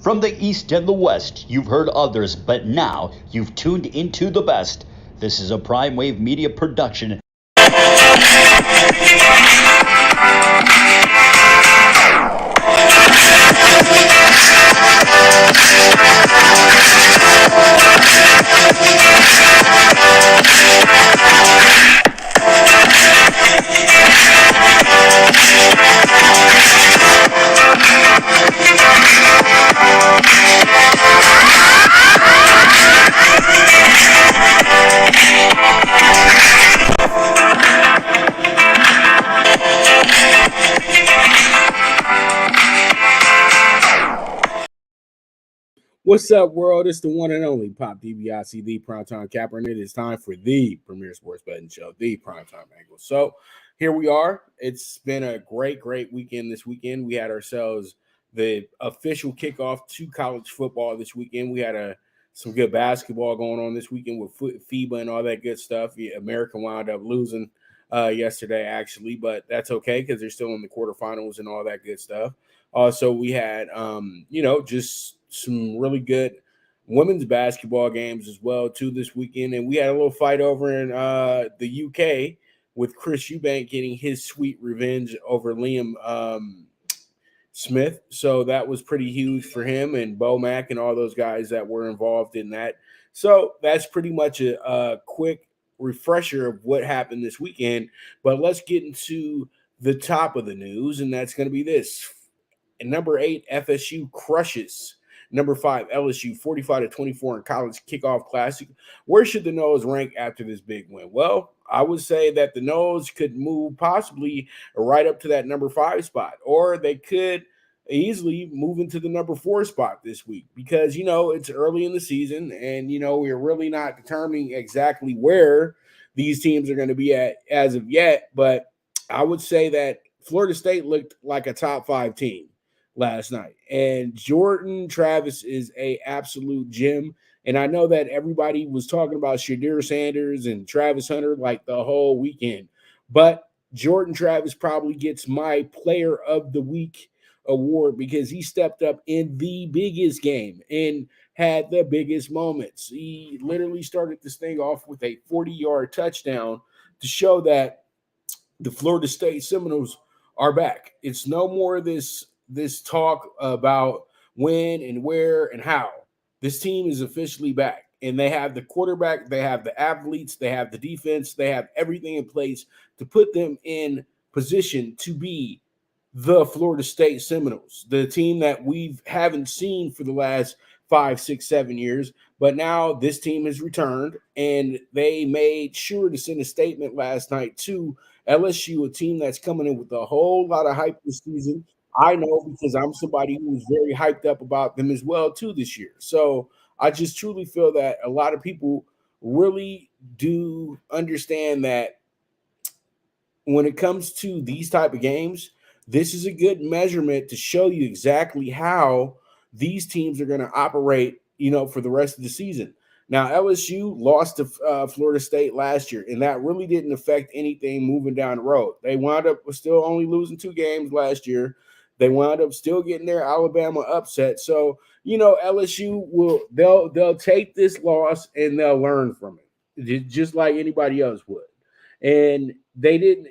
From the East and the West, you've heard others, but now you've tuned into the best. This is a Prime Wave Media production. What's up, world? It's the one and only Pop DiBiase, the Primetime Capper, and it is time for the premier sports betting show, the Primetime Angles. So here we are. It's been a great weekend this weekend. We had ourselves the official kickoff to college football this weekend. We had some good basketball going on this weekend with FIBA and all that good stuff. Yeah, America wound up losing yesterday, actually, but that's okay because they're still in the quarterfinals and all that good stuff. Also, we had, just some really good women's basketball games as well, too, this weekend. And we had a little fight over in the UK with Chris Eubank getting his sweet revenge over Liam Smith. So that was pretty huge for him and Bo Mack and all those guys that were involved in that. So that's pretty much a quick refresher of what happened this weekend. But let's get into the top of the news, and that's going to be this. And number 8, FSU crushes number 5, LSU 45-24 in College Kickoff Classic. Where should the Noles rank after this big win? Well, I would say that the Noles could move possibly right up to that number 5 spot, or they could easily move into the number 4 spot this week because, it's early in the season and, we're really not determining exactly where these teams are going to be at as of yet. But I would say that Florida State looked like a top 5 team last night. And Jordan Travis is a absolute gem. And I know that everybody was talking about Shadir Sanders and Travis Hunter like the whole weekend. But Jordan Travis probably gets my Player of the Week award because he stepped up in the biggest game and had the biggest moments. He literally started this thing off with a 40-yard touchdown to show that the Florida State Seminoles are back. It's no more this talk about when and where and how. This team is officially back, and they have the quarterback, they have the athletes, they have the defense, they have everything in place to put them in position to be the Florida State Seminoles, the team that we haven't seen for the last 5, 6, 7 years. But now this team has returned, and they made sure to send a statement last night to LSU, a team that's coming in with a whole lot of hype this season. I know because I'm somebody who was very hyped up about them as well, too, this year. So I just truly feel that a lot of people really do understand that when it comes to these type of games, this is a good measurement to show you exactly how these teams are going to operate, for the rest of the season. Now, LSU lost to Florida State last year, and that really didn't affect anything moving down the road. They wound up still only losing 2 games last year. They wound up still getting their Alabama upset. So, LSU they'll take this loss and they'll learn from it, just like anybody else would. And they didn't,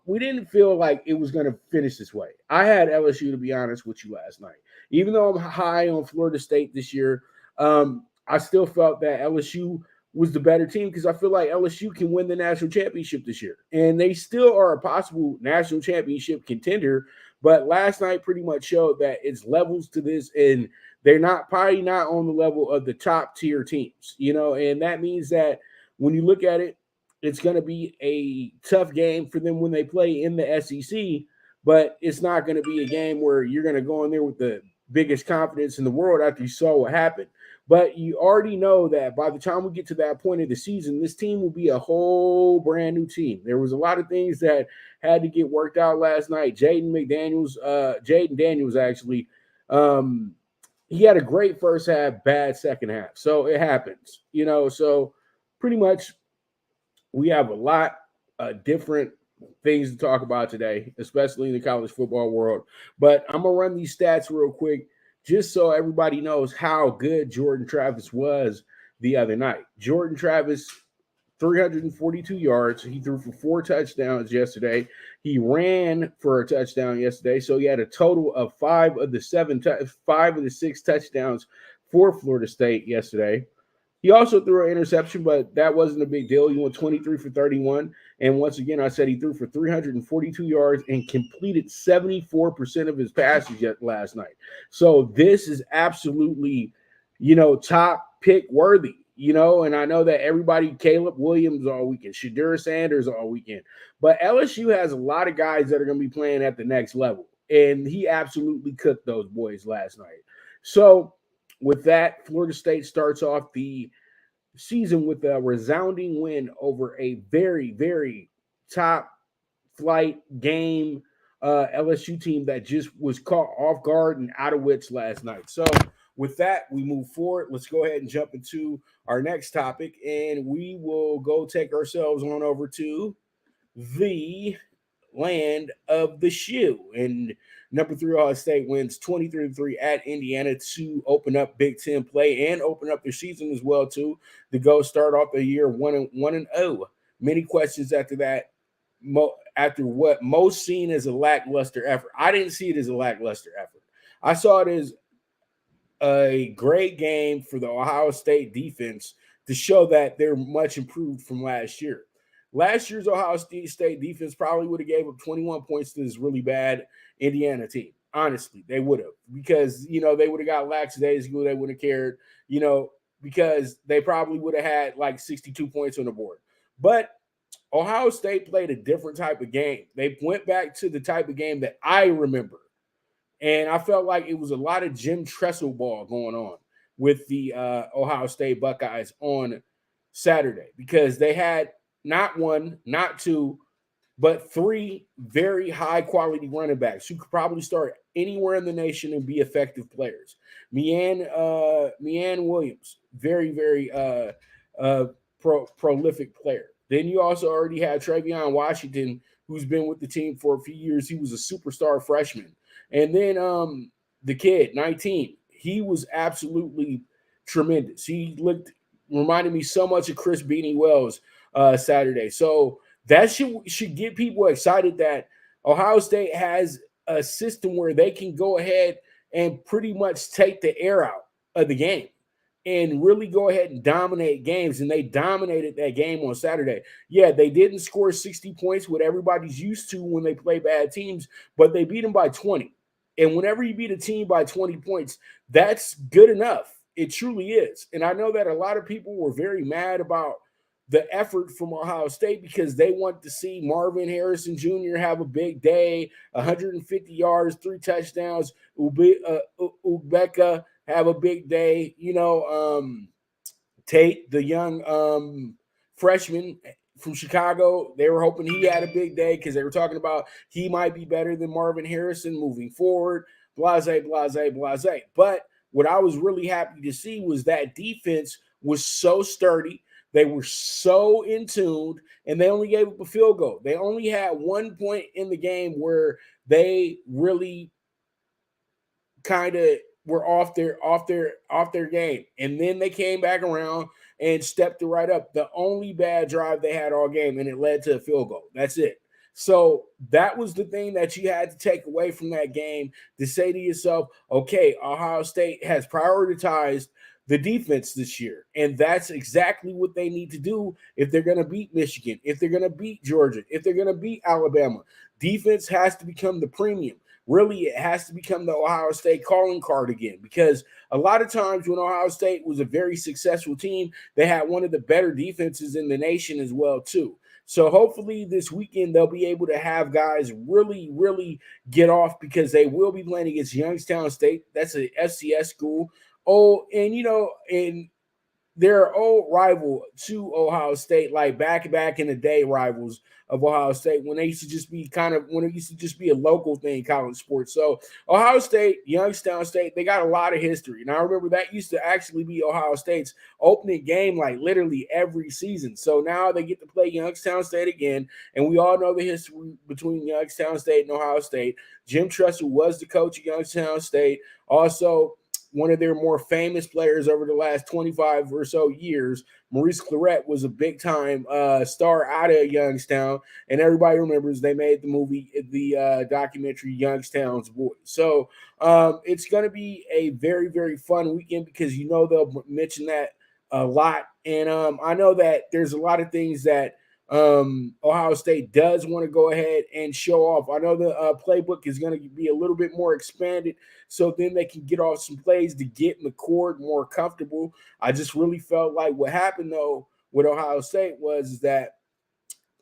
we didn't feel like it was going to finish this way. I had LSU, to be honest with you, last night. Even though I'm high on Florida State this year, I still felt that LSU was the better team because I feel like LSU can win the national championship this year. And they still are a possible national championship contender. But last night pretty much showed that it's levels to this, and they're probably not on the level of the top tier teams, and that means that when you look at it, it's going to be a tough game for them when they play in the SEC, but it's not going to be a game where you're going to go in there with the biggest confidence in the world after you saw what happened. But you already know that by the time we get to that point of the season, this team will be a whole brand new team. There was a lot of things that had to get worked out last night. Jaden Daniels, actually, he had a great first half, bad second half. So it happens, so pretty much we have a lot of different things to talk about today, especially in the college football world. But I'm going to run these stats real quick just so everybody knows how good Jordan Travis was the other night. Jordan Travis, 342 yards. He threw for 4 touchdowns yesterday. He ran for a touchdown yesterday. So he had a total of 5 of the 6 touchdowns for Florida State yesterday. He also threw an interception, but that wasn't a big deal. He went 23 for 31. And once again, I said he threw for 342 yards and completed 74% of his passes last night. So this is absolutely, top pick worthy. And I know that everybody, Caleb Williams all weekend, Shadur Sanders all weekend. But LSU has a lot of guys that are going to be playing at the next level. And he absolutely cooked those boys last night. So with that, Florida State starts off the season with a resounding win over a very, very top flight game LSU team that just was caught off guard and out of wits last night. So with that, we move forward. Let's go ahead and jump into our next topic, and we will go take ourselves on over to the land of the shoe. And number 3, Ohio State wins 23-3 at Indiana to open up Big Ten play and open up their season as well too. To go start off the year 1-0. Many questions after that. After what most seen as a lackluster effort. I didn't see it as a lackluster effort. I saw it as a great game for the Ohio State defense to show that they're much improved from last year. Last year's Ohio State defense probably would have gave up 21 points to this really bad Indiana team. Honestly, they would have, because, they would have got lackadaisical. They wouldn't have cared, because they probably would have had like 62 points on the board. But Ohio State played a different type of game. They went back to the type of game that I remember. And I felt like it was a lot of Jim Tressel ball going on with the Ohio State Buckeyes on Saturday, because they had not 1, not 2, but 3 very high-quality running backs who could probably start anywhere in the nation and be effective players. Mian Williams, very, very prolific player. Then you also already had Travion Washington, who's been with the team for a few years. He was a superstar freshman. And then the kid, 19, he was absolutely tremendous. He reminded me so much of Chris Beanie Wells Saturday. So that should get people excited that Ohio State has a system where they can go ahead and pretty much take the air out of the game and really go ahead and dominate games. And they dominated that game on Saturday. Yeah, they didn't score 60 points, what everybody's used to when they play bad teams, but they beat them by 20. And whenever you beat a team by 20 points, that's good enough. It truly is. And I know that a lot of people were very mad about the effort from Ohio State because they want to see Marvin Harrison Jr. have a big day, 150 yards, 3 touchdowns. Ubeka have a big day. Tate, the young freshman from Chicago, they were hoping he had a big day because they were talking about he might be better than Marvin Harrison moving forward. Blase. But what I was really happy to see was that defense was so sturdy. They were so in tune, and they only gave up a field goal. They only had 1 point in the game where they really kind of were off their game. And then they came back around and stepped it right up. The only bad drive they had all game, and it led to a field goal. That's it. So that was the thing that you had to take away from that game, to say to yourself, okay, Ohio State has prioritized the defense this year. And that's exactly what they need to do if they're going to beat Michigan, if they're going to beat Georgia, if they're going to beat Alabama. Defense has to become the premium. Really, it has to become the Ohio State calling card again, because a lot of times when Ohio State was a very successful team, they had one of the better defenses in the nation as well, too. So hopefully this weekend they'll be able to have guys really, really get off, because they will be playing against Youngstown State. That's an FCS school. Oh, and and they're old rival to Ohio State, like back in the day rivals of Ohio State, when they used to just be when it used to just be a local thing, college sports. So Ohio State, Youngstown State, they got a lot of history. And I remember that used to actually be Ohio State's opening game, like literally every season. So now they get to play Youngstown State again. And we all know the history between Youngstown State and Ohio State. Jim Tressel was the coach of Youngstown State. Also, one of their more famous players over the last 25 or so years. Maurice Claret was a big-time star out of Youngstown, and everybody remembers they made the documentary Youngstown's Boy. So it's going to be a very, very fun weekend because they'll mention that a lot. And I know that there's a lot of things that Ohio State does want to go ahead and show off. I know the playbook is going to be a little bit more expanded, so then they can get off some plays to get McCord more comfortable. I just really felt like what happened, though, with Ohio State was that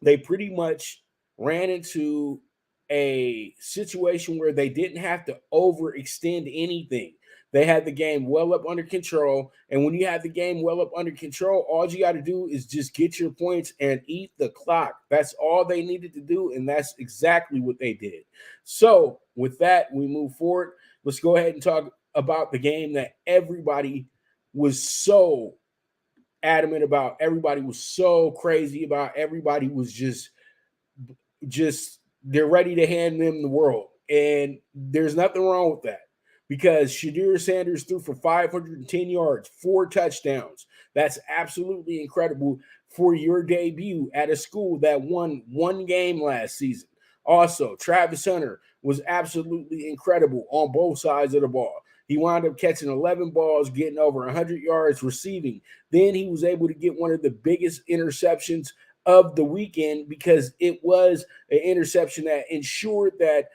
they pretty much ran into a situation where they didn't have to overextend anything. They had the game well up under control. And when you have the game well up under control, all you got to do is just get your points and eat the clock. That's all they needed to do. And that's exactly what they did. So with that, we move forward. Let's go ahead and talk about the game that everybody was so adamant about. Everybody was so crazy about. Everybody was just they're ready to hand them the world. And there's nothing wrong with that because Shedeur Sanders threw for 510 yards, 4 touchdowns. That's absolutely incredible for your debut at a school that won 1 game last season. Also, Travis Hunter was absolutely incredible on both sides of the ball. He wound up catching 11 balls, getting over 100 yards receiving. Then he was able to get one of the biggest interceptions of the weekend because it was an interception that ensured that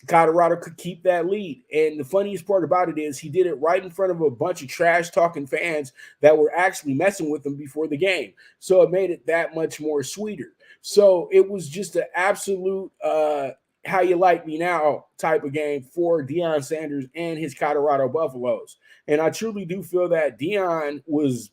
Colorado could keep that lead. And the funniest part about it is he did it right in front of a bunch of trash-talking fans that were actually messing with him before the game. So it made it that much more sweeter. So it was just an absolute how you like me now type of game for Deion Sanders and his Colorado Buffaloes. And I truly do feel that Deion was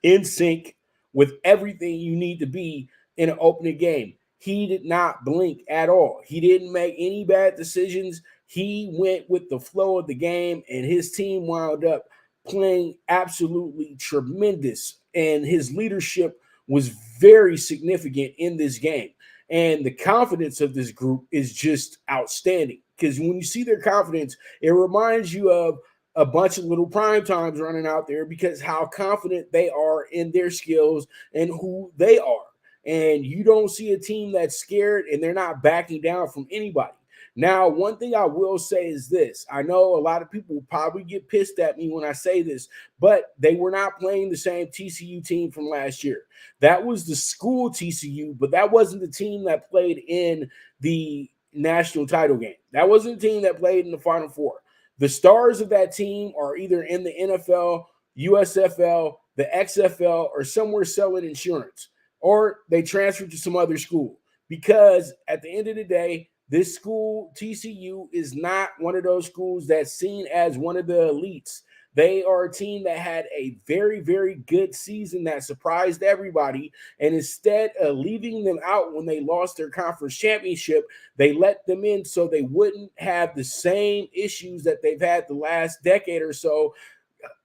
in sync with everything you need to be in an opening game. He did not blink at all. He didn't make any bad decisions. He went with the flow of the game, and his team wound up playing absolutely tremendous. And his leadership was very significant in this game. And the confidence of this group is just outstanding because when you see their confidence, it reminds you of a bunch of little prime times running out there because how confident they are in their skills and who they are. And you don't see a team that's scared and they're not backing down from anybody. Now, one thing I will say is this. I know a lot of people will probably get pissed at me when I say this, but they were not playing the same TCU team from last year. That was the school TCU, but that wasn't the team that played in the national title game. That wasn't the team that played in the Final Four. The stars of that team are either in the NFL, USFL, the XFL, or somewhere selling insurance, or they transferred to some other school. Because at the end of the day, this school, TCU, is not one of those schools that's seen as one of the elites. They are a team that had a very, very good season that surprised everybody. And instead of leaving them out when they lost their conference championship, they let them in so they wouldn't have the same issues that they've had the last decade or so.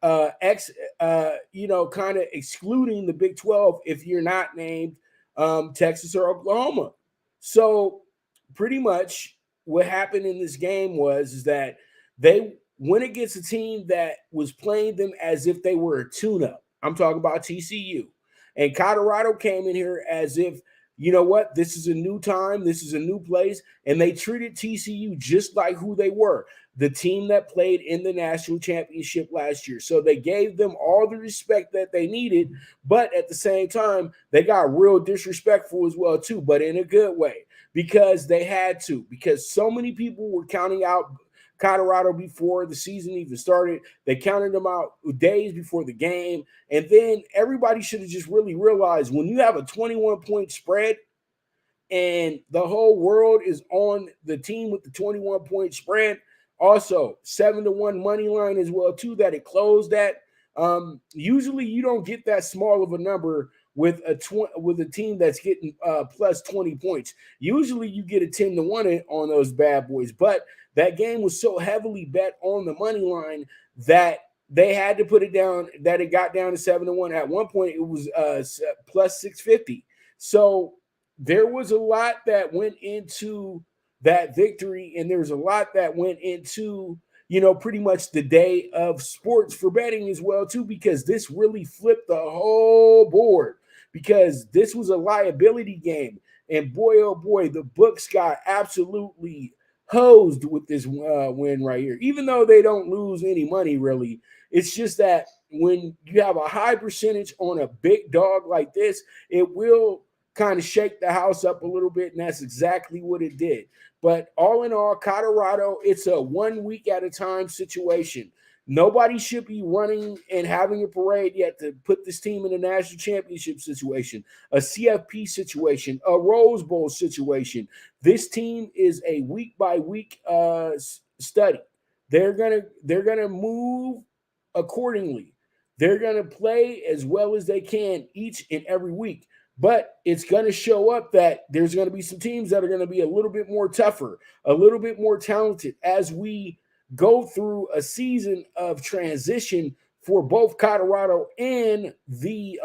Kind of excluding the Big 12 if you're not named Texas or Oklahoma. So pretty much what happened in this game is that they went against a team that was playing them as if they were a tune-up. I'm talking about TCU. And Colorado came in here as if, you know what, this is a new time, this is a new place, and they treated TCU just like who they were, the team that played in the national championship last year. So they gave them all the respect that they needed, but at the same time, they got real disrespectful as well too, but in a good way, because they had to, because so many people were counting out Colorado before the season even started. They counted them out days before the game. And then everybody should have just really realized when you have a 21-point spread and the whole world is on the team with the 21-point spread, also 7-1 money line as well too, that it closed at. Usually you don't get that small of a number with a team that's getting plus 20 points. Usually you get a 10-1 on those bad boys, but that game was so heavily bet on the money line that they had to put it down, that it got down to 7-1. At one point, it was plus 650. So there was a lot that went into that victory, and there was a lot that went into pretty much the day of sports for betting as well, too, because this really flipped the whole board because this was a liability game. And boy, oh boy, the books got absolutely hosed with this win right here. Even though they don't lose any money, really, it's just that when you have a high percentage on a big dog like this, it will kind of shake the house up a little bit, and that's exactly what it did. But all in all, Colorado, it's a 1 week at a time situation. Nobody should be running and having a parade yet to put this team in a national championship situation, a CFP situation, a Rose Bowl situation. This team is a week by week study. They're gonna move accordingly. They're gonna play as well as they can each and every week. But it's going to show up that there's going to be some teams that are going to be a little bit more tougher, a little bit more talented as we go through a season of transition for both Colorado and the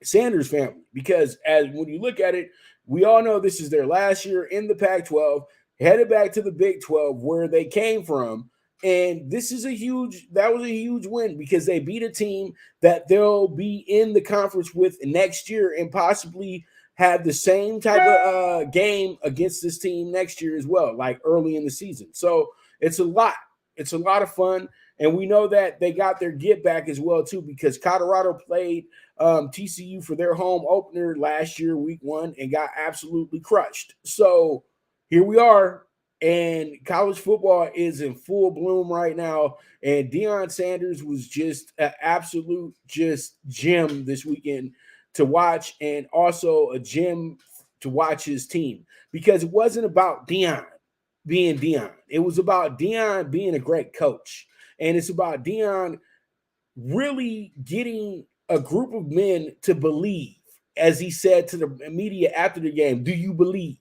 Sanders family. Because as when you look at it, we all know this is their last year in the Pac-12, headed back to the Big 12 where they came from. And that was a huge win because they beat a team that they'll be in the conference with next year and possibly have the same type of game against this team next year as well, like early in the season. So it's a lot. It's a lot of fun. And we know that they got their get back as well, too, because Colorado played TCU for their home opener last year, week 1, and got absolutely crushed. So here we are. And college football is in full bloom right now. And Deion Sanders was just an absolute gem this weekend to watch, and also a gem to watch his team. Because it wasn't about Deion being Deion. It was about Deion being a great coach. And it's about Deion really getting a group of men to believe, as he said to the media after the game, do you believe?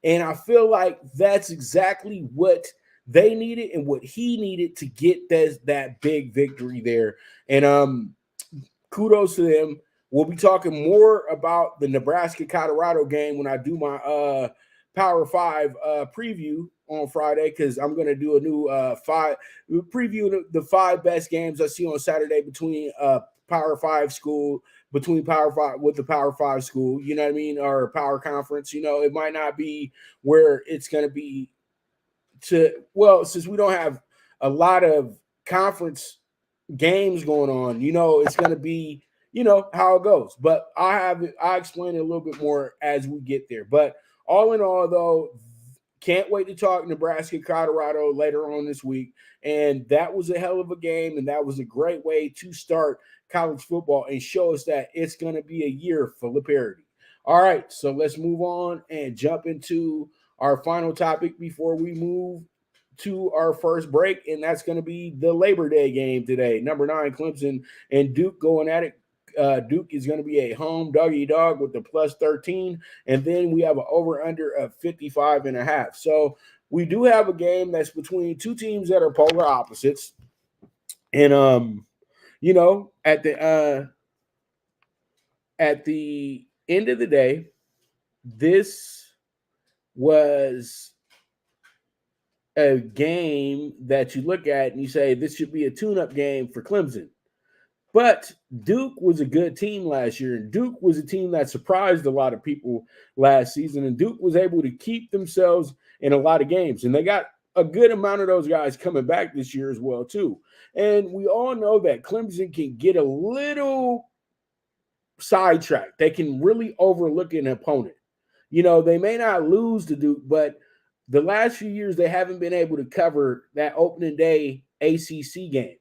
And I feel like that's exactly what they needed and what he needed to get that big victory there. And kudos to them. We'll be talking more about the Nebraska-Colorado game when I do my Power 5 preview on Friday, because I'm going to do a new preview the 5 best games I see on Saturday between Power 5 school, between Power 5 with the Power 5 school, you know what I mean, or Power Conference. It might not be where it's going to be since we don't have a lot of conference games going on, it's going to be, how it goes. But I explain it a little bit more as we get there. But all in all, though, can't wait to talk Nebraska, Colorado later on this week. And that was a hell of a game, and that was a great way to start college football and show us that it's going to be a year full of parity. All right, so let's move on and jump into our final topic before we move to our first break, and that's going to be the Labor Day game today. Number 9, Clemson and Duke going at it. Duke is going to be a home doggy dog with the plus 13, and then we have an over-under of 55.5. So we do have a game that's between two teams that are polar opposites, and at the end of the day, this was a game that you look at and you say this should be a tune-up game for Clemson. But Duke was a good team last year, and Duke was a team that surprised a lot of people last season, and Duke was able to keep themselves in a lot of games, and they got a good amount of those guys coming back this year as well, too. And we all know that Clemson can get a little sidetracked. They can really overlook an opponent. They may not lose to Duke, but the last few years they haven't been able to cover that opening day ACC game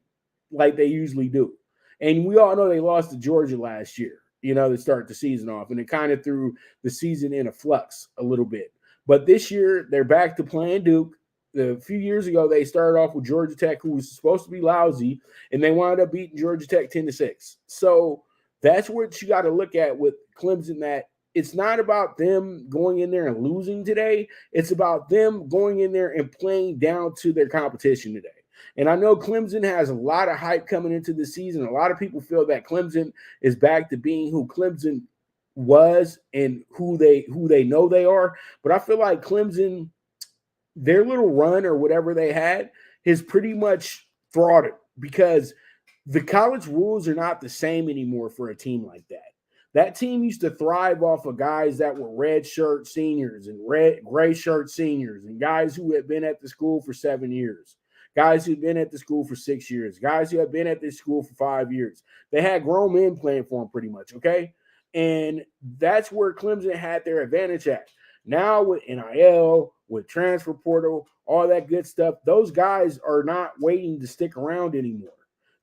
like they usually do. And we all know they lost to Georgia last year, to start the season off. And it kind of threw the season in a flux a little bit. But this year, they're back to playing Duke. A few years ago, they started off with Georgia Tech, who was supposed to be lousy, and they wound up beating Georgia Tech 10-6. So that's what you got to look at with Clemson, that it's not about them going in there and losing today. It's about them going in there and playing down to their competition today. And I know Clemson has a lot of hype coming into the season. A lot of people feel that Clemson is back to being who Clemson was and who they know they are. But I feel like Clemson, their little run or whatever they had, has pretty much throttled because the college rules are not the same anymore for a team like that. That team used to thrive off of guys that were red shirt seniors and gray shirt seniors and guys who had been at the school for 7 years, guys who'd been at the school for 6 years, guys who had been at this school for 5 years. They had grown men playing for them pretty much, okay? And that's where Clemson had their advantage at. Now with NIL, with transfer portal, all that good stuff, those guys are not waiting to stick around anymore.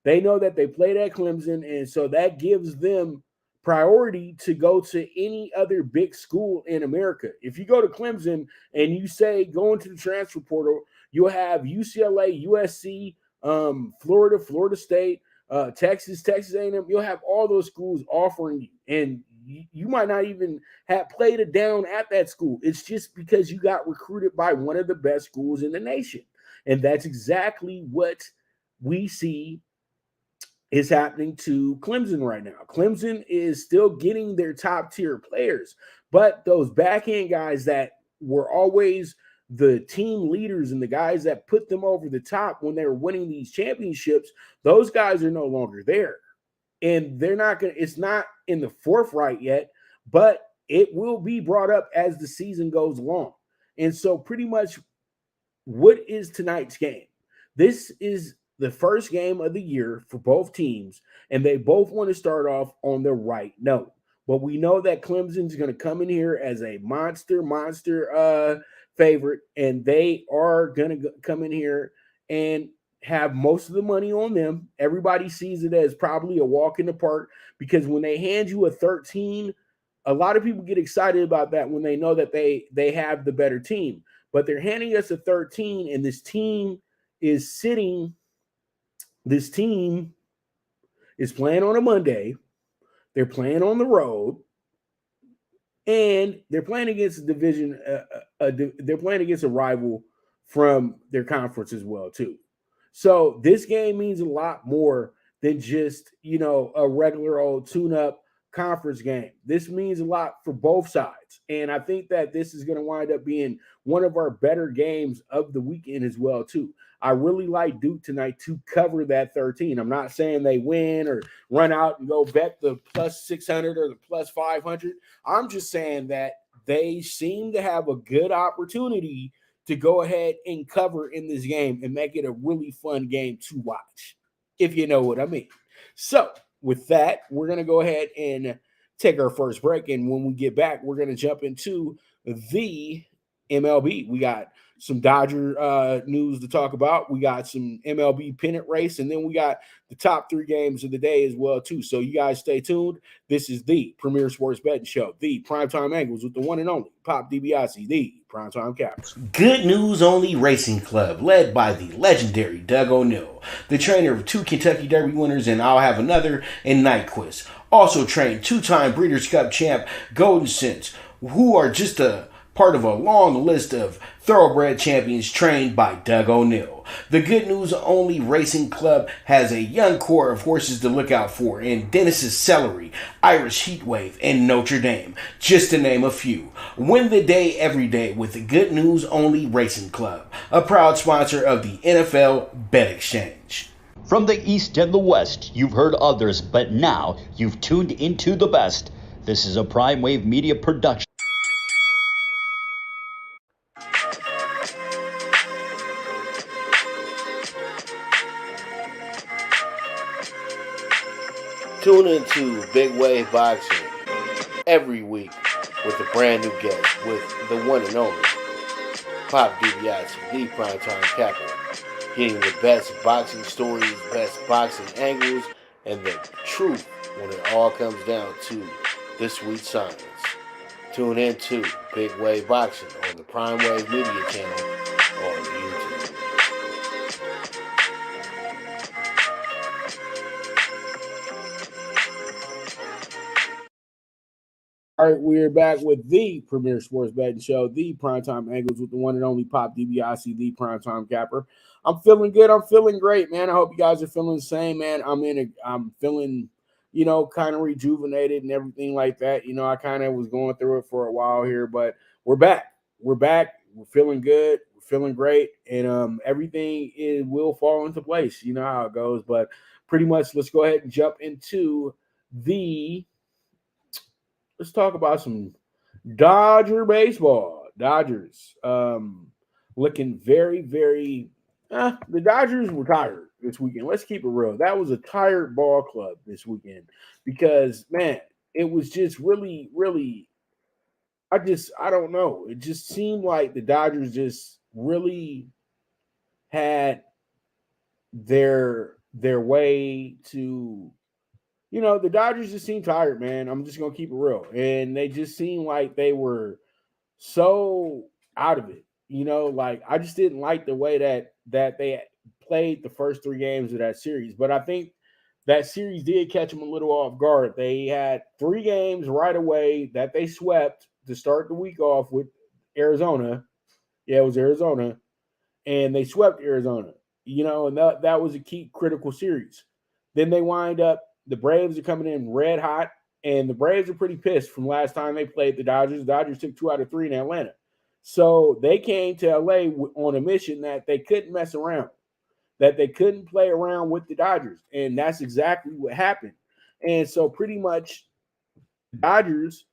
They know that they played at Clemson, and so that gives them priority to go to any other big school in America. If you go to Clemson and you say go into the transfer portal, you'll have UCLA, USC, Florida, Florida State, Texas A&M. You'll have all those schools offering you, and you might not even have played it down at that school. It's just because you got recruited by one of the best schools in the nation, and that's exactly what we see is happening to Clemson right now. Clemson is still getting their top tier players, but those back end guys that were always the team leaders and the guys that put them over the top when they were winning these championships, those guys are no longer there. And they're not going to, it's not in the forefront yet, but it will be brought up as the season goes along. And so pretty much what is tonight's game? This is the first game of the year for both teams, and they both want to start off on the right note. But we know that Clemson's going to come in here as a monster favorite, and they are going to come in here and have most of the money on them. Everybody sees it as probably a walk in the park because when they hand you a 13, a lot of people get excited about that when they know that they have the better team. But they're handing us a 13, and this team is sitting. This team is playing on a Monday. They're playing on the road, and they're playing against a division. They're playing against a rival from their conference as well, too. So this game means a lot more than just, a regular old tune-up conference game. This means a lot for both sides. And I think that this is going to wind up being one of our better games of the weekend as well, too. I really like Duke tonight to cover that 13. I'm not saying they win or run out and go bet the plus 600 or the plus 500. I'm just saying that they seem to have a good opportunity to go ahead and cover in this game and make it a really fun game to watch, if you know what I mean. So with that, we're going to go ahead and take our first break. And when we get back, we're going to jump into the MLB. We got some Dodger news to talk about. We got some MLB Pennant Race, and then we got the top 3 games of the day as well, too. So you guys stay tuned. This is the Premier Sports Betting Show, the Primetime Angles with the one and only Pop DiBiase, the Primetime Cappers. Good News Only Racing Club, led by the legendary Doug O'Neill, the trainer of 2 Kentucky Derby winners, and I'll have another in Nyquist. Also trained 2-time Breeders' Cup champ Golden Sense, who are just a part of a long list of thoroughbred champions trained by Doug O'Neill. The Good News Only Racing Club has a young core of horses to look out for in Dennis's Celery, Irish Heatwave, and Notre Dame, just to name a few. Win the day every day with the Good News Only Racing Club, a proud sponsor of the NFL Bet Exchange. From the East and the West, you've heard others, but now you've tuned into the best. This is a Prime Wave Media production. Tune into Big Wave Boxing every week with a brand new guest with the one and only Pop DiBiase, the Primetime Capper, getting the best boxing stories, best boxing angles, and the truth when it all comes down to the sweet science. Tune in to Big Wave Boxing on the Prime Wave Media channel on YouTube. All right, we're back with the Premier Sports Betting Show, the Primetime Angles with the one and only Pop DiBiase, the Primetime Capper. I'm feeling good. I'm feeling great, man. I hope you guys are feeling the same, man. I'm feeling, kind of rejuvenated and everything like that. I kind of was going through it for a while here, but we're back. We're back. we're feeling good, we're feeling great, and everything will fall into place. You know how it goes, but pretty much, let's go ahead and jump into let's talk about some Dodger baseball. Dodgers looking very, very. The Dodgers were tired this weekend. Let's keep it real. That was a tired ball club this weekend because, man, it was just really, really. I don't know. It just seemed like the Dodgers just really had their way to. The Dodgers just seemed tired, man. I'm just gonna keep it real, and they just seemed like they were so out of it. Like I just didn't like the way that they played the first 3 games of that series. But I think that series did catch them a little off guard. They had 3 games right away that they swept to start the week off with Arizona. Yeah, it was Arizona, and they swept Arizona. And that was a key critical series. Then they wind up. The Braves are coming in red hot. And the Braves are pretty pissed from last time they played the Dodgers. The Dodgers took 2 out of 3 in Atlanta. So they came to LA on a mission that they couldn't mess around, that they couldn't play around with the Dodgers. And that's exactly what happened. And so pretty much Dodgers,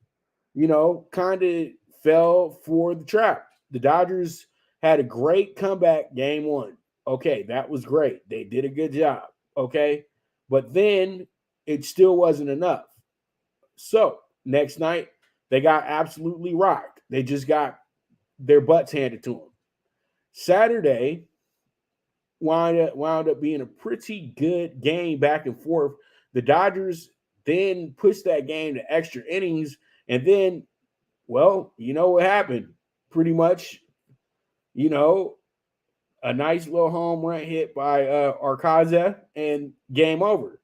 kind of fell for the trap. The Dodgers had a great comeback game 1. Okay, that was great. They did a good job. Okay. But then it still wasn't enough. So next night, they got absolutely rocked. They just got their butts handed to them. Saturday wound up being a pretty good game back and forth. The Dodgers then pushed that game to extra innings. And then, well, you know what happened? Pretty much, a nice little home run hit by Arcaza and game over.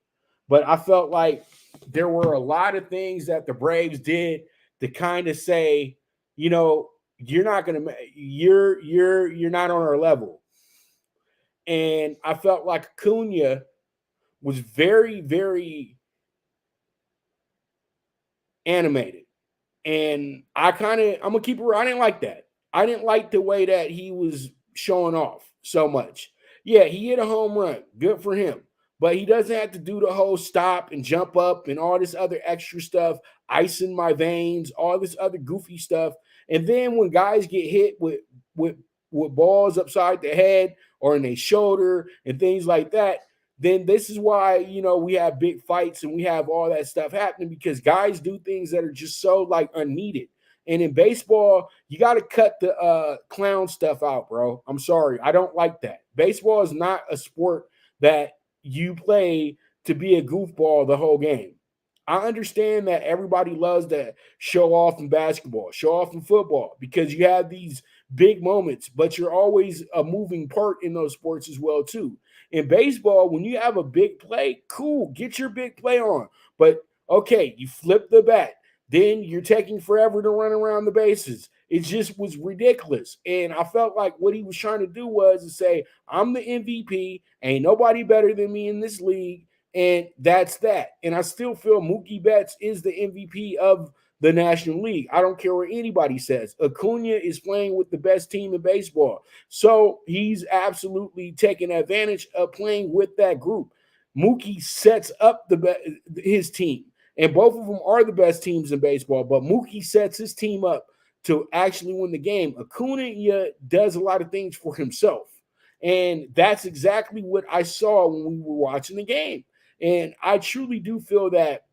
But I felt like there were a lot of things that the Braves did to kind of say, you're not not on our level. And I felt like Acuna was very, very animated. And I'm gonna keep it real. I didn't like that. I didn't like the way that he was showing off so much. Yeah, he hit a home run. Good for him. But he doesn't have to do the whole stop and jump up and all this other extra stuff, ice in my veins, all this other goofy stuff. And then when guys get hit with balls upside the head or in their shoulder and things like that, then this is why, we have big fights and we have all that stuff happening because guys do things that are just so like unneeded. And in baseball, you got to cut the clown stuff out, bro. I'm sorry. I don't like that. Baseball is not a sport that you play to be a goofball the whole game. I understand that everybody loves to show off in basketball, show off in football, because you have these big moments, but you're always a moving part in those sports as well, too. In baseball, when you have a big play, cool, get your big play on. But, okay, you flip the bat. Then you're taking forever to run around the bases. It just was ridiculous. And I felt like what he was trying to do was to say, I'm the MVP. Ain't nobody better than me in this league. And that's that. And I still feel Mookie Betts is the MVP of the National League. I don't care what anybody says. Acuna is playing with the best team in baseball. So he's absolutely taking advantage of playing with that group. Mookie sets up his team. And both of them are the best teams in baseball, but Mookie sets his team up to actually win the game. Acuna does a lot of things for himself. And that's exactly what I saw when we were watching the game. And I truly do feel that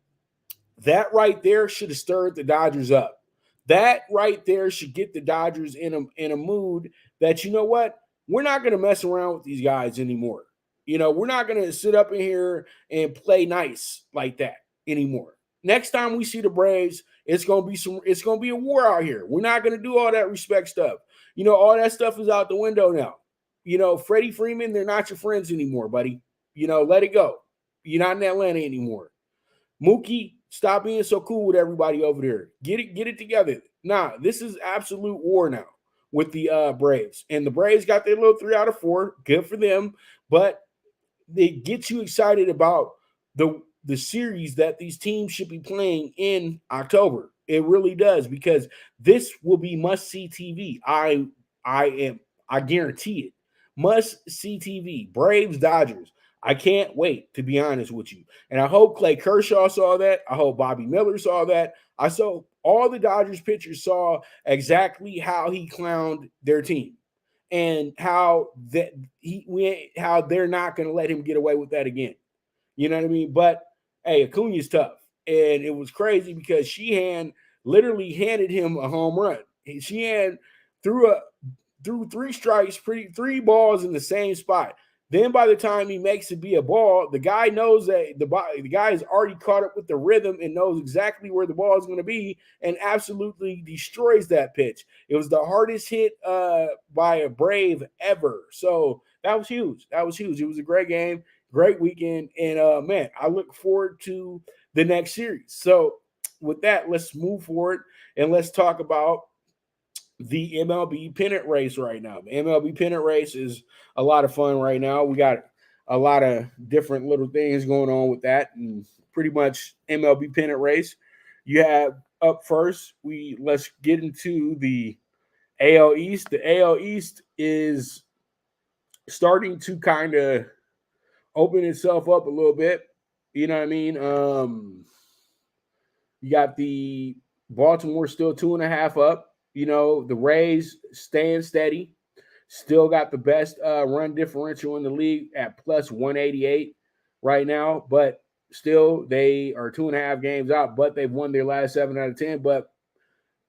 right there should have stirred the Dodgers up. That right there should get the Dodgers in a mood that, you know what, we're not going to mess around with these guys anymore. We're not going to sit up in here and play nice like that anymore. Next time we see the Braves, it's gonna be a war out here. We're not gonna do all that respect stuff. All that stuff is out the window now. Freddie Freeman, they're not your friends anymore, buddy. Let it go. You're not in Atlanta anymore. Mookie, stop being so cool with everybody over there. Get it together. Nah, this is absolute war now with the Braves. And the Braves got their little 3 out of 4. Good for them. But they get you excited about the series that these teams should be playing in October. It really does, because this will be must-see TV. I I guarantee it. Must see TV. Braves, Dodgers. I can't wait, to be honest with you. And I hope Clay Kershaw saw that. I hope Bobby Miller saw that. I saw all the Dodgers pitchers saw exactly how he clowned their team and how how they're not going to let him get away with that again. You know what I mean? But hey, Acuna's tough. And it was crazy because Sheehan literally handed him a home run. Sheehan threw three strikes, three balls in the same spot. Then by the time he makes it be a ball, the guy knows that the guy is already caught up with the rhythm and knows exactly where the ball is going to be and absolutely destroys that pitch. It was the hardest hit by a Brave ever. So that was huge. That was huge. It was a great game, great weekend. And, man, I look forward to the next series. So with that, let's move forward and let's talk about the MLB Pennant Race right now. The MLB Pennant Race is a lot of fun right now. We got a lot of different little things going on with that, and pretty much MLB Pennant Race. You have up first. Let's get into the AL East. The AL East is starting to kind of open itself up a little bit. You know what I mean? You got the Baltimore still 2.5 up. You know, the Rays staying steady. Still got the best run differential in the league at plus 188 right now. But still, they are 2.5 games out, but they've won their last 7 out of 10. But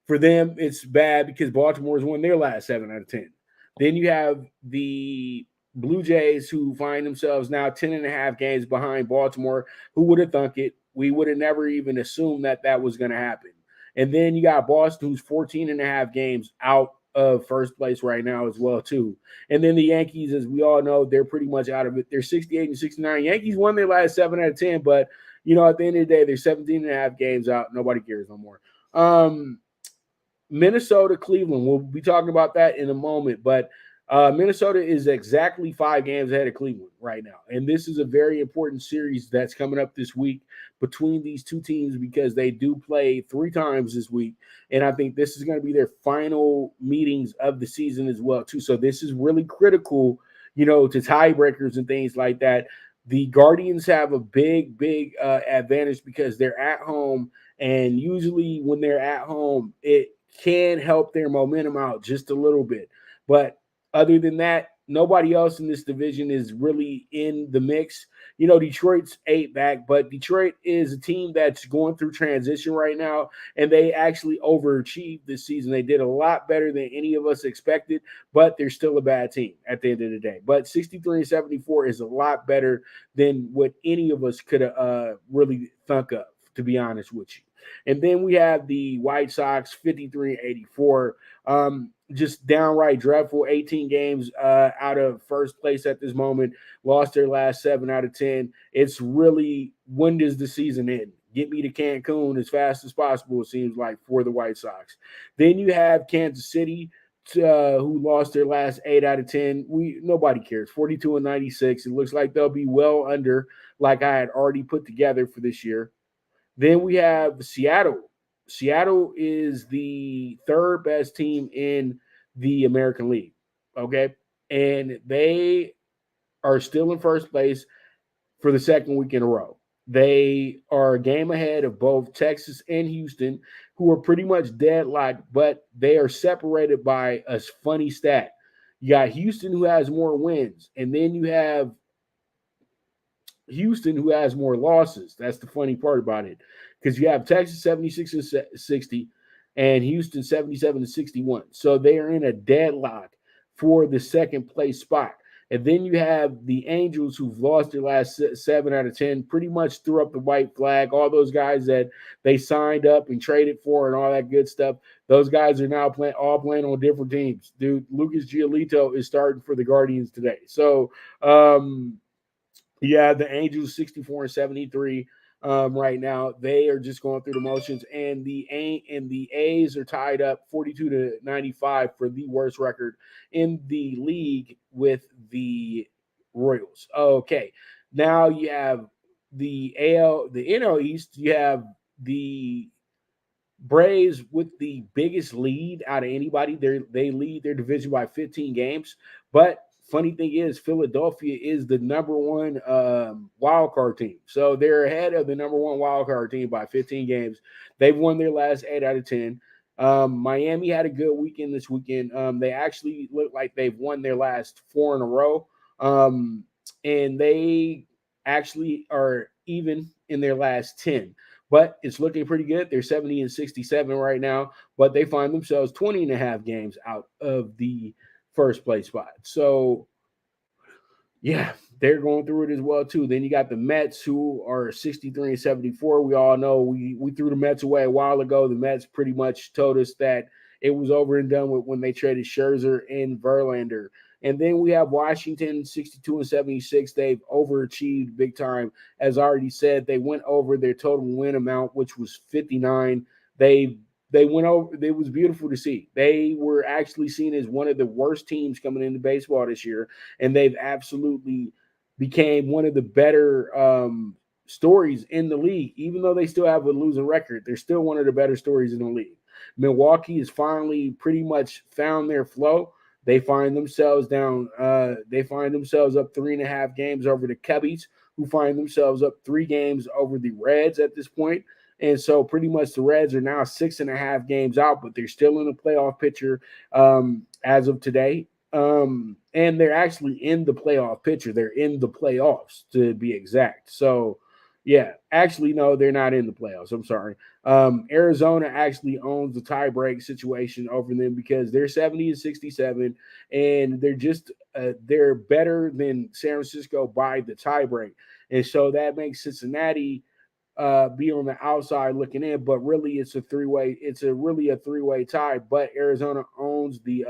for them, it's bad because Baltimore's won their last 7 out of 10. Then you have the Blue Jays who find themselves now 10.5 games behind Baltimore. Who would have thunk it? We would have never even assumed that was going to happen. And then you got Boston, who's 14.5 games out of first place right now as well, too. And then the Yankees, as we all know, they're pretty much out of it. They're 68 and 69. Yankees won their last 7 out of 10, but, you know, at the end of the day, they're 17.5 games out. Nobody cares no more. Minnesota, Cleveland, we'll be talking about that in a moment, but Minnesota is exactly 5 games ahead of Cleveland right now. And this is a very important series that's coming up this week between these two teams because they do play 3 times this week. And I think this is going to be their final meetings of the season as well, too. So this is really critical, you know, to tiebreakers and things like that. The Guardians have a big advantage because they're at home. And usually when they're at home, it can help their momentum out just a little bit. But other than that, nobody else in this division is really in the mix. You know, Detroit's 8 back, but Detroit is a team that's going through transition right now, and they actually overachieved this season. They did a lot better than any of us expected, but they're still a bad team at the end of the day. But 63 and 74 is a lot better than what any of us could have really thunk of, to be honest with you. And then we have the White Sox, 53 and 84. Just downright dreadful. 18 games out of first place at this moment. Lost their last 7 out of 10. It's really, when does the season end? Get me to Cancun as fast as possible, it seems like, for the White Sox. Then you have Kansas City, who lost their last 8 out of 10. Nobody cares. 42 and 96. It looks like they'll be well under, like I had already put together for this year. Then we have Seattle. Seattle is the 3rd best team in the American League, okay? And they are still in first place for the 2nd week in a row. They are a game ahead of both Texas and Houston, who are pretty much deadlocked, but they are separated by a funny stat. You got Houston, who has more wins, and then you have Houston, who has more losses. That's the funny part about it, because you have Texas 76 and 60 and Houston 77 and 61. So they are in a deadlock for the 2nd place spot. And then you have the Angels, who've lost their last 7 out of 10, pretty much threw up the white flag. All those guys that they signed up and traded for and all that good stuff, those guys are now all playing on different teams. Dude, Lucas Giolito is starting for the Guardians today. So, yeah, the Angels 64 and 73 right now. They are just going through the motions, and the A's are tied up 42 to 95 for the worst record in the league with the Royals. Okay, now you have the NL East. You have the Braves with the biggest lead out of anybody. They lead their division by 15 games. But funny thing is, Philadelphia is the number one wild card team. So they're ahead of the number one wild card team by 15 games. They've won their last 8 out of 10. Miami had a good weekend this weekend. They actually look like they've won their last 4 in a row. And they actually are even in their last 10. But it's looking pretty good. They're 70 and 67 right now, but they find themselves 20 and a half games out of the first place spot. So, yeah, they're going through it as well, too. Then you got the Mets, who are 63 and 74. We all know we threw the Mets away a while ago. The Mets pretty much told us that it was over and done with when they traded Scherzer and Verlander. And then we have Washington, 62 and 76. They've overachieved big time. As I already said, they went over their total win amount, which was 59. They went over. It was beautiful to see. They were actually seen as one of the worst teams coming into baseball this year, and they've absolutely became one of the better stories in the league. Even though they still have a losing record, they're still one of the better stories in the league. Milwaukee has finally pretty much found their flow. They find themselves down. They find themselves up 3.5 games over the Cubbies, who find themselves up 3 games over the Reds at this point. And so pretty much the Reds are now 6.5 games out, but they're still in the playoff picture as of today. And they're actually in the playoff picture. They're in the playoffs to be exact. So, yeah, actually, no, they're not in the playoffs. I'm sorry. Arizona actually owns the tiebreak situation over them because they're 70 and 67, and they're better than San Francisco by the tiebreak. And so that makes Cincinnati be on the outside looking in, but really it's a three-way. It's really a three-way tie. But Arizona owns the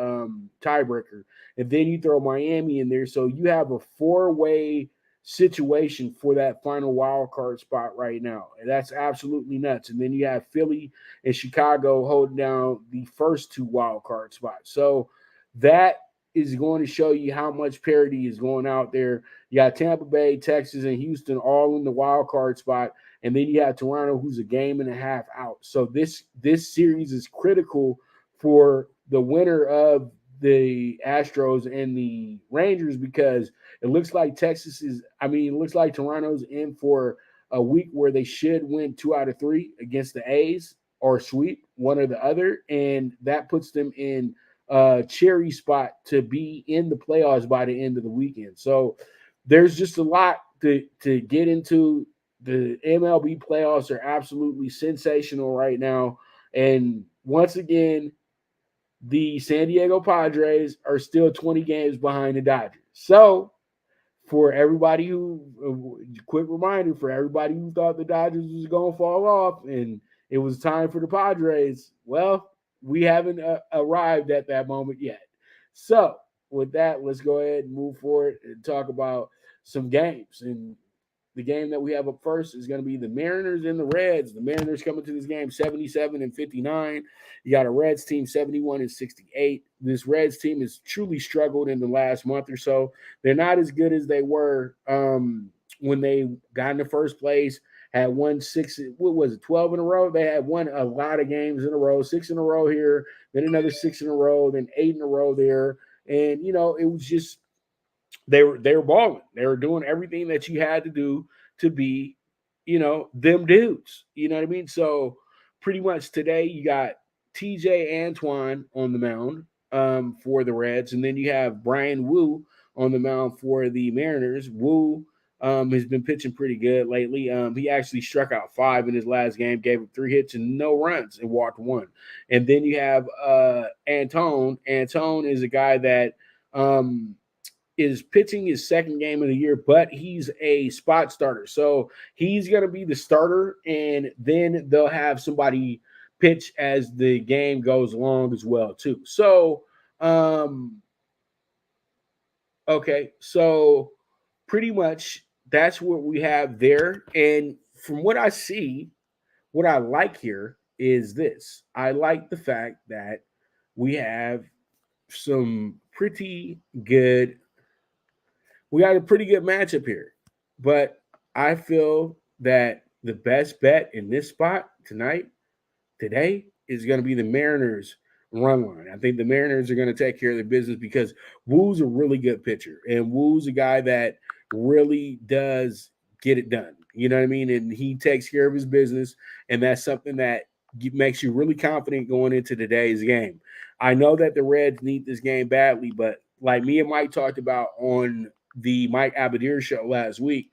tiebreaker, and then you throw Miami in there, so you have a 4-way situation for that final wild card spot right now, and that's absolutely nuts. And then you have Philly and Chicago holding down the first 2 wild card spots. So that is going to show you how much parity is going out there. You got Tampa Bay, Texas, and Houston all in the wild card spot. And then you have Toronto, who's a game and a half out. So this series is critical for the winner of the Astros and the Rangers because it looks like it looks like Toronto's in for a week where they should win 2 out of 3 against the A's or sweep one or the other. And that puts them in a cherry spot to be in the playoffs by the end of the weekend. So there's just a lot to get into. The MLB playoffs are absolutely sensational right now. And once again, the San Diego Padres are still 20 games behind the Dodgers. So, quick reminder for everybody who thought the Dodgers was going to fall off and it was time for the Padres, well, we haven't arrived at that moment yet. So, with that, let's go ahead and move forward and talk about some games. And the game that we have up first is going to be the Mariners and the Reds. The Mariners coming to this game 77 and 59. You got a Reds team 71 and 68. This Reds team has truly struggled in the last month or so. They're not as good as they were when they got in the first place. Had won 12 in a row? They had won a lot of games in a row, 6 in a row here, then another 6 in a row, then 8 in a row there. And, it was just they were balling. They were doing everything that you had to do to be, them dudes. You know what I mean? So pretty much today you got TJ Antoine on the mound for the Reds, and then you have Brian Wu on the mound for the Mariners. Wu has been pitching pretty good lately. He actually struck out 5 in his last game, gave up 3 hits and no runs, and walked 1. And then you have Antone. Antone is a guy that is pitching his second game of the year, but he's a spot starter. So he's going to be the starter, and then they'll have somebody pitch as the game goes along as well, too. So, okay. So pretty much that's what we have there. And from what I see, what I like here is this. I like the fact that we have some pretty good we got a pretty good matchup here. But I feel that the best bet in this spot tonight today is going to be the Mariners run line. I think the Mariners are going to take care of the business because Woo's a really good pitcher, and Woo's a guy that really does get it done. You know what I mean? And he takes care of his business, and that's something that makes you really confident going into today's game. I know that the Reds need this game badly, but like me and Mike talked about on the Mike Abadir show last week,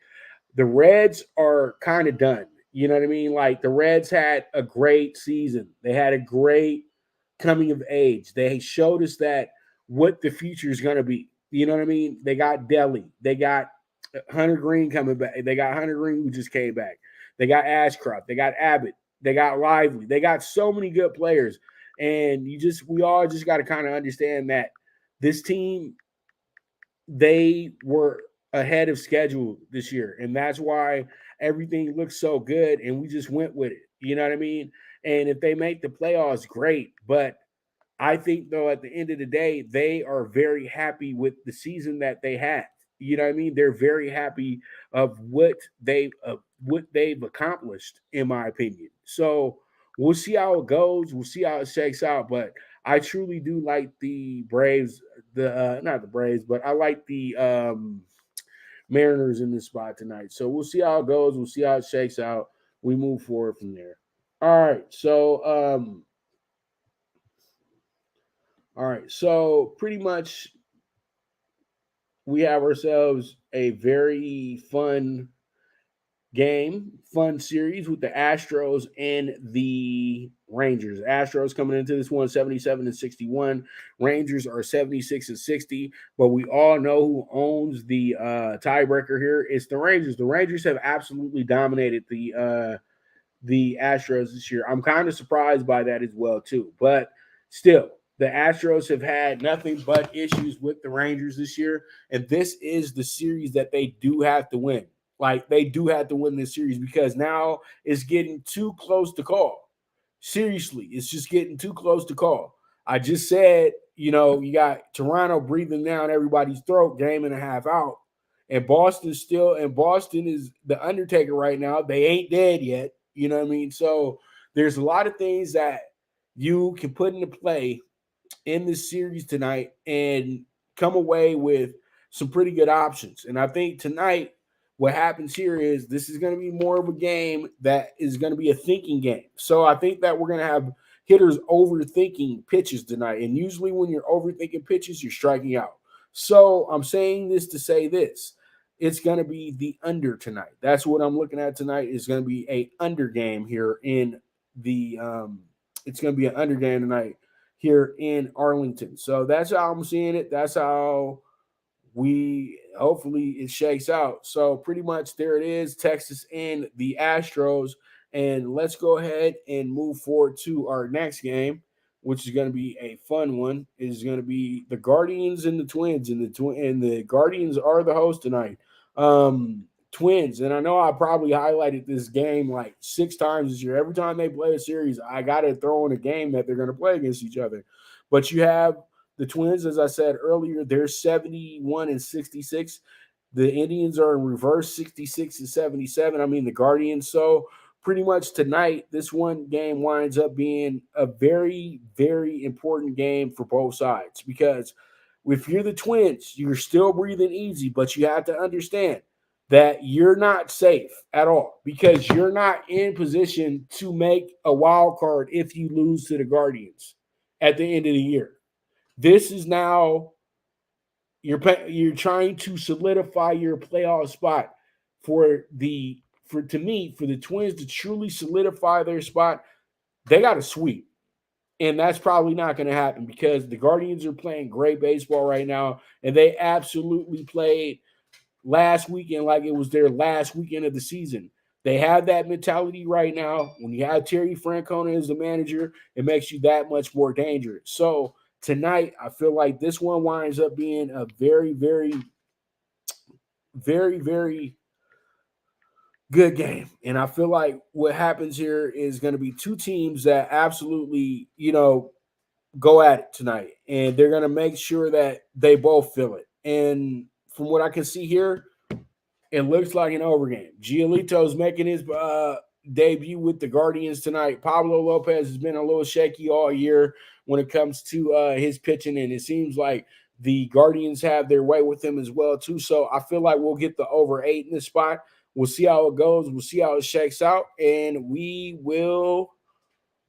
the Reds are kind of done. You know what I mean? Like the Reds had a great season. They had a great coming of age. They showed us that what the future is going to be. You know what I mean? They got Delhi. They got Hunter Green coming back. They got Hunter Green who just came back. They got Ashcroft. They got Abbott. They got Lively. They got so many good players. And we all just got to kind of understand that this team, they were ahead of schedule this year. And that's why everything looks so good. And we just went with it. You know what I mean? And if they make the playoffs, great. But I think, though, at the end of the day, they are very happy with the season that they had. You know what I mean? They're very happy of what they've accomplished, in my opinion. So we'll see how it goes. We'll see how it shakes out. But I truly do like the Braves, not the Braves, but I like the Mariners in this spot tonight. So we'll see how it goes. We'll see how it shakes out. We move forward from there. All right, so pretty much we have ourselves a very fun series with the Astros and the Rangers. Astros coming into this one 77-61. Rangers are 76-60, but we all know who owns the tiebreaker here. It's the Rangers. The Rangers have absolutely dominated the Astros this year. I'm kind of surprised by that as well, too. But still, the Astros have had nothing but issues with the Rangers this year. And this is the series that they do have to win. Like, they do have to win this series because now it's getting too close to call. Seriously, it's just getting too close to call. I just said, you got Toronto breathing down everybody's throat, game and a half out. And Boston is the Undertaker right now. They ain't dead yet. You know what I mean? So there's a lot of things that you can put into play in this series tonight and come away with some pretty good options. And I think tonight what happens here is this is going to be more of a game that is going to be a thinking game. So I think that we're going to have hitters overthinking pitches tonight. And usually when you're overthinking pitches, you're striking out. So I'm saying this to say this. It's going to be the under tonight. That's what I'm looking at tonight. It's going to be a under game here in the it's going to be an under game tonight here in Arlington. So that's how I'm seeing it. That's how hopefully it shakes out. So pretty much there it is, Texas and the Astros. And let's go ahead and move forward to our next game, which is going to be a fun one. It is going to be the Guardians and the Twins, and the Guardians are the host tonight. Twins, and I know I probably highlighted this game like 6 times this year. Every time they play a series, I got to throw in a game that they're going to play against each other. But you have the Twins, as I said earlier, they're 71-66. The Indians are in reverse, 66-77. I mean, the Guardians. So pretty much tonight, this one game winds up being a very, very important game for both sides because if you're the Twins, you're still breathing easy, but you have to understand that you're not safe at all because you're not in position to make a wild card if you lose to the Guardians at the end of the year. This is now you're trying to solidify your playoff spot for the Twins to truly solidify their spot. They got to sweep. And that's probably not going to happen because the Guardians are playing great baseball right now, and they absolutely played last weekend like it was their last weekend of the season. They have that mentality right now. When you have Terry Francona as the manager, it makes you that much more dangerous. So tonight, I feel like this one winds up being a very, very, very, very good game. And I feel like what happens here is going to be two teams that absolutely, go at it tonight. And they're going to make sure that they both feel it. And from what I can see here, it looks like an overgame. Giolito's making debut with the Guardians tonight. Pablo Lopez has been a little shaky all year when it comes to his pitching, and it seems like the Guardians have their way with him as well, too. So I feel like we'll get the over 8 in this spot. We'll see how it goes. We'll see how it shakes out, and we will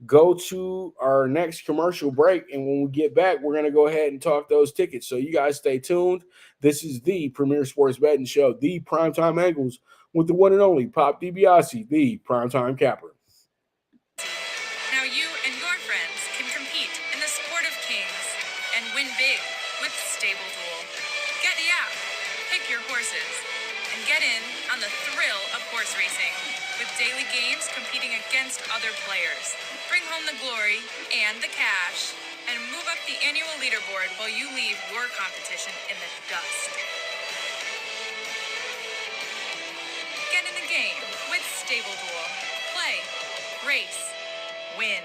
go to our next commercial break. And when we get back, we're going to go ahead and talk those tickets. So you guys stay tuned. This is the Premier Sports Betting Show, the Primetime Angles, with the one and only Pop DiBiase, the Primetime Capper. Now you and your friends can compete in the sport of kings and win big with Stable Duel. Get the app, pick your horses, and get in on the thrill of horse racing with daily games competing against other players. Bring home the glory and the cash and move up the annual leaderboard while you leave your competition in the dust. Get in the game with Stable Duel. Play, race, win.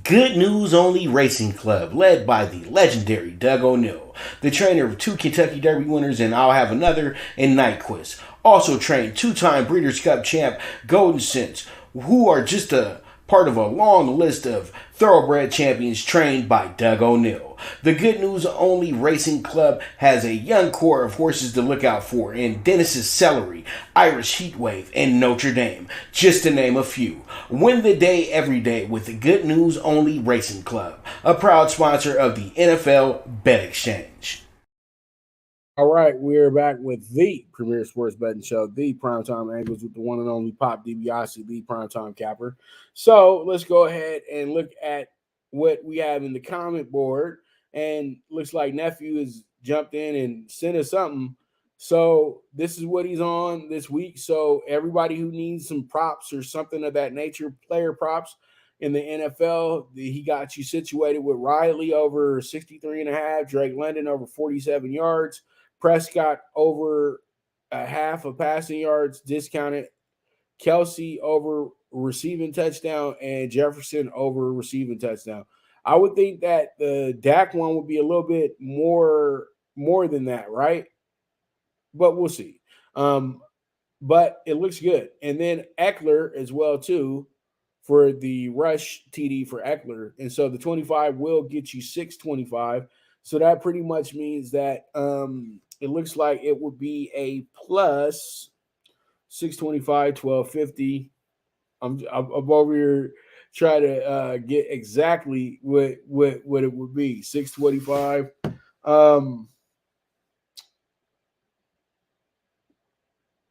Good News Only Racing Club, led by the legendary Doug O'Neill, the trainer of 2 Kentucky Derby winners, and I'll have another in Nyquist. Also trained 2-time Breeders' Cup champ Golden Sense, who are just a part of a long list of thoroughbred champions trained by Doug O'Neill. The Good News Only Racing Club has a young core of horses to look out for in Dennis's Celery, Irish Heatwave, and Notre Dame, just to name a few. Win the day every day with the Good News Only Racing Club, a proud sponsor of the NFL Bet Exchange. All right, we're back with the Premier Sports Betting Show, the Primetime Angles, with the one and only Pop DiBiase, the Primetime Capper. So let's go ahead and look at what we have in the comment board. And looks like Nephew has jumped in and sent us something. So this is what he's on this week. So everybody who needs some props or something of that nature, player props in the NFL, he got you situated with Riley over 63.5, Drake London over 47 yards, Prescott over a half of passing yards discounted, Kelsey over receiving touchdown, and Jefferson over receiving touchdown. I would think that the Dak one would be a little bit more than that, right? But we'll see. But it looks good. And then Eckler as well, too, for the rush TD for Eckler. And so the 25 will get you 625. So that pretty much means that it looks like it would be a plus 625, 1250. I'm over here trying to get exactly what it would be. 625.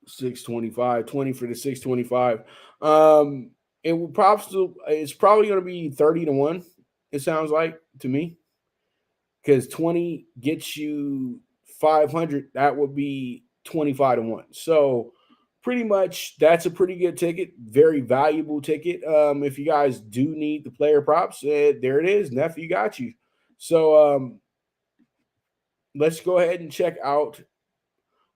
625, 20 for the 625. It's probably going to be 30-1. It sounds like to me, because 20 gets you 500. That would be 25-1. So pretty much that's a pretty good ticket, very valuable ticket. If you guys do need the player props, there it is. Nephew got you. So let's go ahead and check out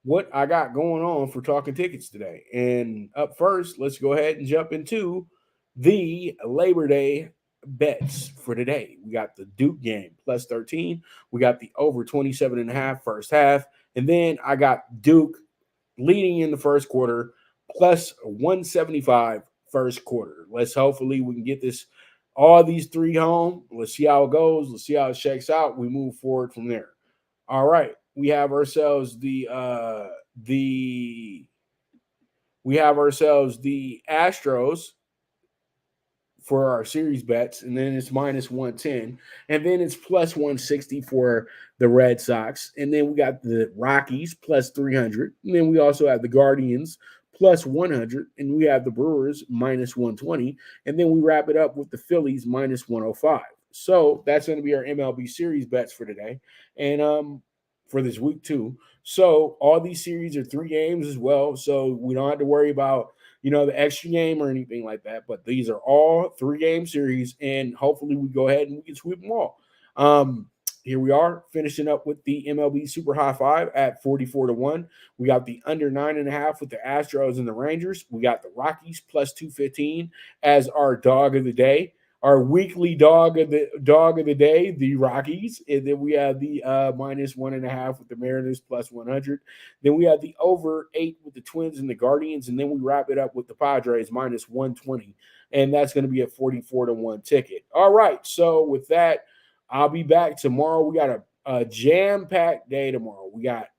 what I got going on for Talkin Tickets today. And up first, let's go ahead and jump into the Labor Day bets for today. We got the Duke game plus 13. We got the over 27.5 first half. And then I got Duke leading in the first quarter plus 175 first quarter. Hopefully we can get all these three home. Let's see how it goes. Let's see how it shakes out. We move forward from there. All right. We have ourselves the Astros for our series bets, and then it's minus 110, and then it's plus 160 for the Red Sox, and then we got the Rockies plus 300, and then we also have the Guardians plus 100, and we have the Brewers minus 120, and then we wrap it up with the Phillies minus 105. So that's going to be our MLB series bets for today, and for this week too. So all these series are 3 games as well, so we don't have to worry about the extra game or anything like that. But these are all 3-game series, and hopefully we go ahead and we can sweep them all. Here we are finishing up with the MLB Super High 5 at 44-1. We got the under 9.5 with the Astros and the Rangers. We got the Rockies plus 215 as our dog of the day. our weekly dog of the day, the Rockies, and then we have the -1.5 with the Mariners plus 100. Then we have the over 8 with the Twins and the Guardians, and then we wrap it up with the Padres -120, and that's going to be a 44-1 ticket. All right, so with that, I'll be back tomorrow. We got a jam-packed day tomorrow. We got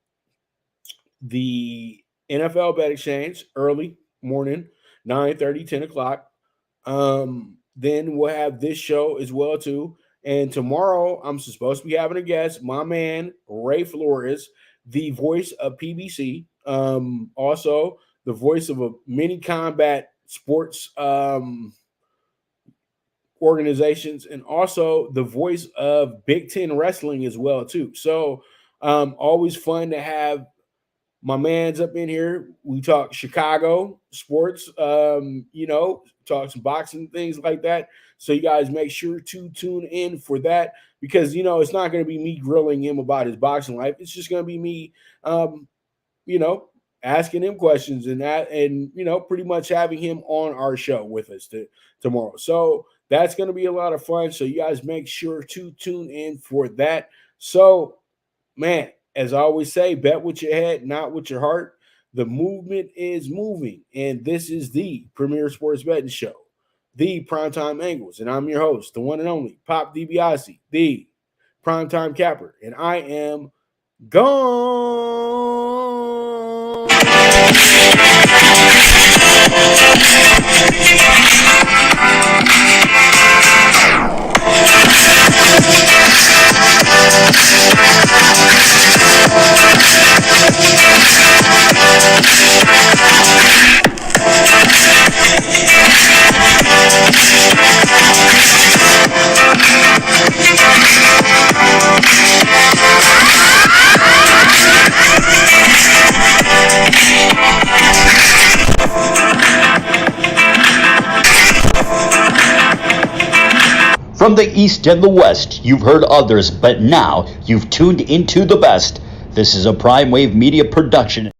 the NFL Bet Exchange early morning, 9:30, 10 o'clock. Then we'll have this show as well too. And tomorrow I'm supposed to be having a guest, my man Ray Flores, the voice of PBC, also the voice of a mini combat sports organizations, and also the voice of Big Ten Wrestling as well too. So always fun to have my man's up in here. We talk Chicago sports, talk some boxing, things like that. So you guys make sure to tune in for that, because, it's not going to be me grilling him about his boxing life. It's just going to be me, asking him questions and pretty much having him on our show with us tomorrow. So that's going to be a lot of fun. So you guys make sure to tune in for that. So, man, as I always say, bet with your head, not with your heart. The movement is moving, and this is the premier sports betting show, the Primetime Angles, and I'm your host, the one and only Pop DiBiase, the Primetime Capper, and I am gone. From the East and the West, you've heard others, but now you've tuned into the best. This is a Prime Wave Media production.